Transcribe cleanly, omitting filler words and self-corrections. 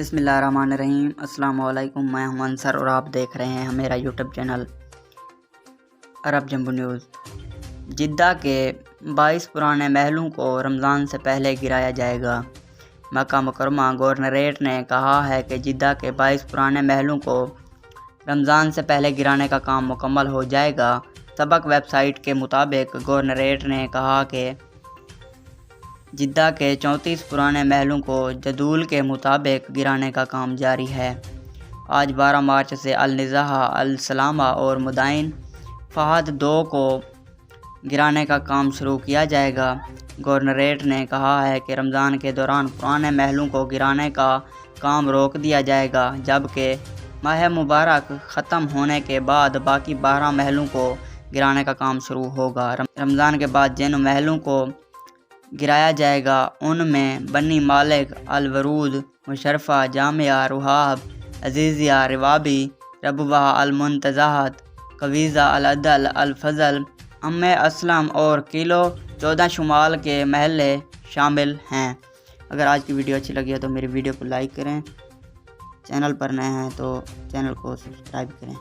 बिस्मिल्लाहिर्रहमानिर्रहीम। अस्सलाम वालेकुम। मैं हूं अंसर और आप देख रहे हैं मेरा यूट्यूब चैनल अरब जंबू न्यूज़। जिद्दा के 22 पुराने महलों को रमज़ान से पहले गिराया जाएगा। मक्का मुकर्रमा गवर्नरेट ने कहा है कि जिद्दा के 22 पुराने महलों को रमज़ान से पहले गिराने का काम मुकम्मल हो जाएगा। सबक वेबसाइट के मुताबिक गवर्नरेट ने कहा कि जिद्दा के 34 पुराने महलों को जदूल के मुताबिक गिराने का काम जारी है। आज 12 मार्च से अल-निज़ाह, अल-सलामा और मुदाइन फ़हद 2 को गिराने का काम शुरू किया जाएगा। गवर्नरेट ने कहा है कि रमज़ान के दौरान पुराने महलों को गिराने का काम रोक दिया जाएगा, जबकि माह मुबारक ख़त्म होने के बाद बाकी 12 महलों को गिराने का काम शुरू होगा। रमज़ान के बाद जिन महलों को गिराया जाएगा उनमें बनी मालिक, अल-वरूद, मुशर्रफा, जामिया, रुहाब, अजीज़िया, रिवाबी, रबवा, अल-मुंतज़ाहत, कवीज़ा, अल-अदल, अल-फज़ल, अम्मे असलम और किलो 14 शुमाल के महल्ले शामिल हैं। अगर आज की वीडियो अच्छी लगी है तो मेरी वीडियो को लाइक करें, चैनल पर नए हैं तो चैनल को सब्सक्राइब करें।